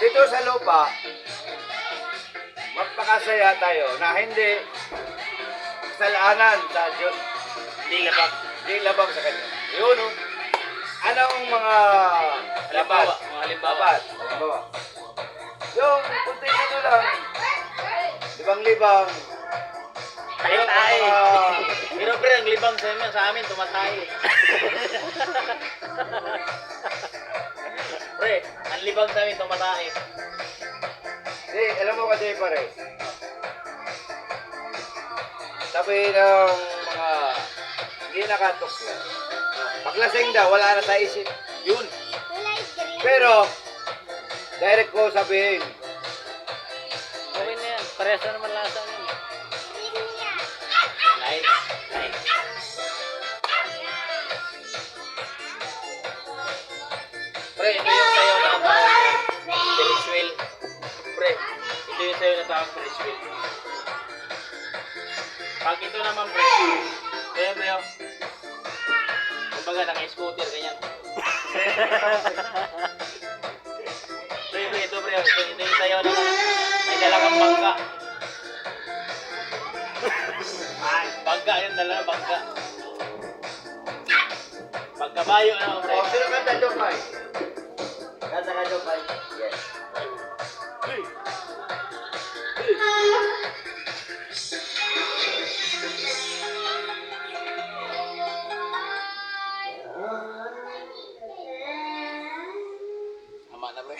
dito sa lupa, magpakasaya tayo na hindi kasalanan sa Diyos. Di labang sa Kanya. Yun, no? Anong mga Halimbawa, laban? mga halimbawa. Halimbawa. Yung kunti dito lang, libang-libang. Yung Tayo. Pero pre, ang libang sa amin, tumatay. Pre, ang libang sa amin, tumatay. Alam mo kasi pare, sabi ng mga hindi nakatukla, paglasing daw, wala na sa isip. Yun. Pero, direct ko sabihin, Okay na yan. Parehas na naman lasa yun. Nice. Pre, ito yung sayo na tawag Ferris wheel. Pre, ito yung sayo na tawag Ferris wheel. Pag ito naman pre, kaya pre, oh. Kumbaga naka-scooter, ganyan. Pre, ito pre, ito yung sayo na may dalagang bangka. Bangka yun, dalagang bangka. Pagkabayo na pre. sino kanta Jopay? Kanta ka Jopay? Yes. Ama na pre.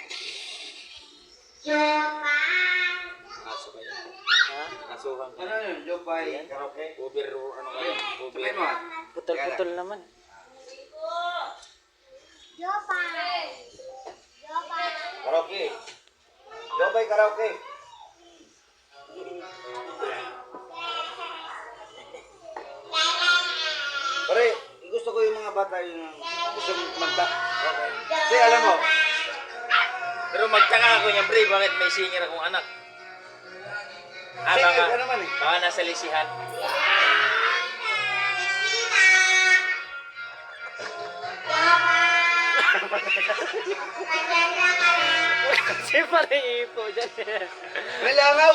Kaso ba yan? Ha? Kasuhan ka. Ano yun? Jopay? Karaoke? Uber o ano ba yun? Uber. Sabihin mo. Putol-putol naman. Karaoke. Jopay karaoke. Pare, gusto ko yung mga bata yung gusto magta. Okay. Kasi alam mo, Pero magtaka ako niyan pre, bakit may singer akong anak? singer ka naman eh. Baka nasa lisihan. Kasi pare ipo dyan. May langaw!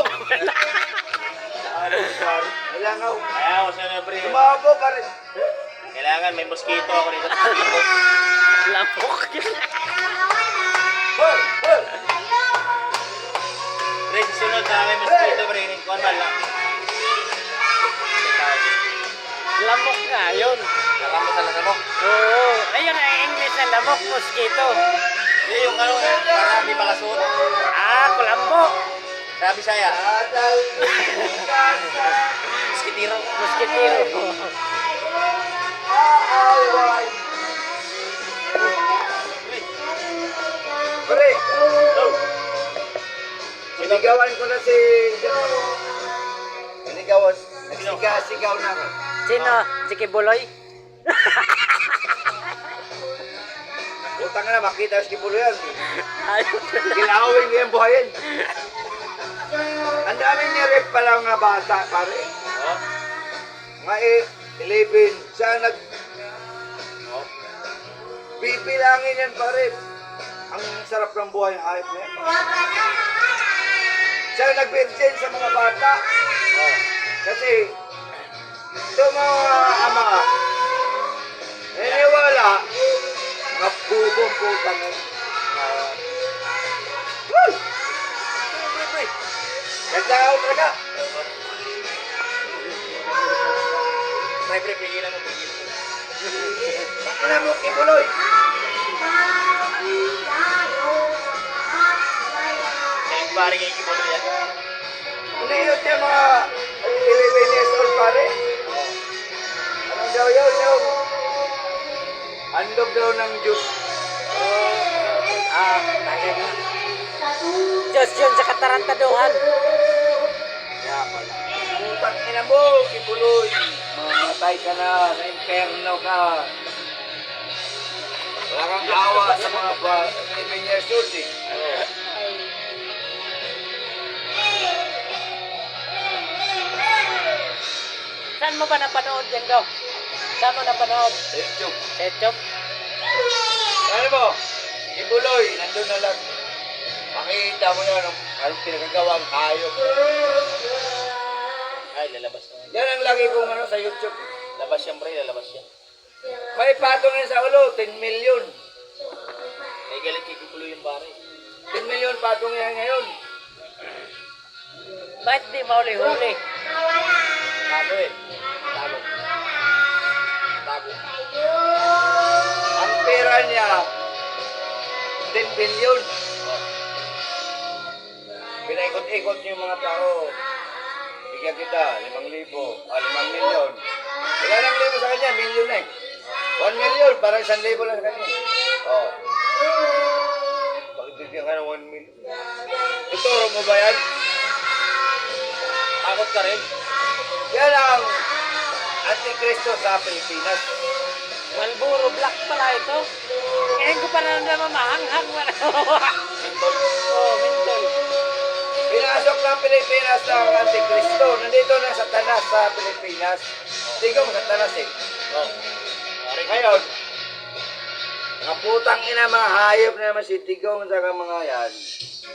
May langaw. Kaya ako sana pre. Tumabo pare. Kailangan may mosquito ako dito. Lapok yun. Hoy! Hoy! Pre, susunod na may mosquito pre. Kuhan ba lang? Lamok nga yun. Nakamo sa lamok. Oo. Ayun ang English na lamok, mosquito. Hindi yung ano, para hindi makasuot. Ah, kulambo. Sabi saya. Adal Mosquitiro. Mosquitero. aaway. Pare, sinigawan ko na si... Sinigawan. Nagsigaw na ako. Sino? Si Kibuloy? Utang na, makita si Kipulo yan. Ayun. Kilawin niya yung buhayin. Ang daming nirep pala nga bata, pare. Oh. Mga 11, siya nag... Oh. Bibilangin yan, pare. Ang sarap ng buhay ng hayop na yan. Siya nag-virgin sa mga bata. Oh. Kasi, ito mga ama, naniwala, mga bubong putang yan. Woo! Ganda ako talaga. Pre, pigilan mo, pigilan mo. Ano mo, Kibuloy? Kaya yung pare ngayon kibulo yan. Hindi yun yung mga 11 years old pare. Anong daw yun yung handog daw ng Diyos. Ah, tayo na. Diyos yun sa katarantaduhan. Kaya pala. Putang ina mo, Kibuloy. Mamatay ka na, sa imperno ka. Wala kang awa sa mga 11 years old eh. Saan mo ba napanood yan daw? Saan mo napanood? Sa YouTube. Sa YouTube? Ano mo? Kibuloy, nandun na lang. Makikita mo yan, anong pinagagawang hayop. Ay, lalabas na. Yan ang lagi kong ano sa YouTube. Labas yan, pre. Lalabas yan. May patong yan sa ulo, 10 million. May galit kay Kukulo yung pare. 10 million patong yan ngayon. Bakit di mauli-huli? Tago eh. Tago. Tago. Ang pera niya, 10 billion. Pinaikot-ikot niyo yung mga tao. Bigyan kita, 5,000. 5 million. Wala ng libo sa kanya, million eh. 1 million, parang 1,000 lang sa kanya. Oh. Bakit bigyan ka ng 1 million? Tuturo mo ba yan? Takot ka rin. Yan ang Antikristo sa Pilipinas. Malboro Black pala ito. Ngayon ko pa naman mahanghang. Mentol. Oh, mentol. Pinasok ng Pilipinas ng Antikristo. Nandito na Satanas sa Pilipinas. Tigong Satanas eh. Oh. Pare, Ngayon, mga putang ina, mga hayop na naman si Tigong sa mga yan.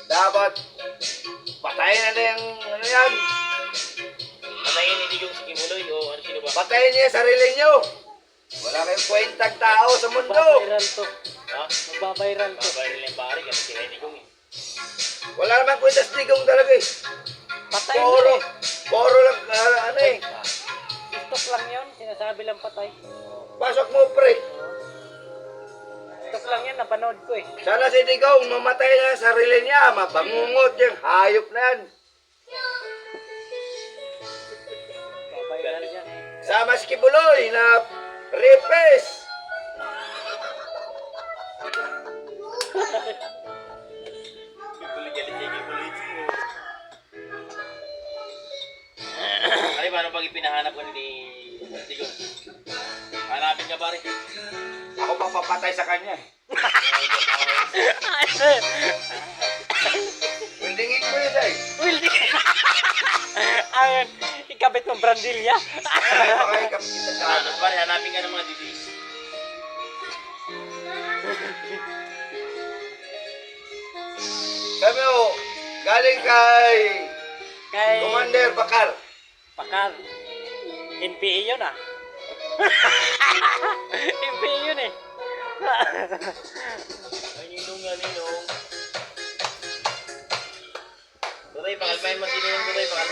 Dapat patayin na yung ano yan. patayin ni Digong si Kimuloy o ano sino ba? Patayin niya yung sarili niyo. Wala kayong kwentang tao sa mundo. Magbabiral to. Ha? Magbabiral to. Babayar nila yung pare kasi kay Digong eh. Wala naman kwenta si Tigong talaga eh. Patay mo Puro, eh. puro lang ano eh. TikTok lang yun. Sinasabi lang patay. Pasok mo pre. TikTok lang yan. Napanood ko eh. Sana si Tigong mamatay na sa sarili niya. Mabangungot yung hayop na yan. Babiral yan. Sama si Kibuloy na rapist. Kimuloy galit kay Kimuloy. Pare, paano pag ipinahanap ko ni Digong? Hanapin ka pare. Ako pang papatay sa kanya. Windingin ko yun ay. Will, ayun. Ikabit ng brandilya. Ay, makikap kita sa ano. Pare, hanapin ka ng mga didis. Sabi mo, galing kay Kay Commander Bakar. Pakal. NPA yun ah. NPA yun eh. Ay, ninong nga, ninong. Turay, pakalmahin mo sino yung turay, pakalmahin.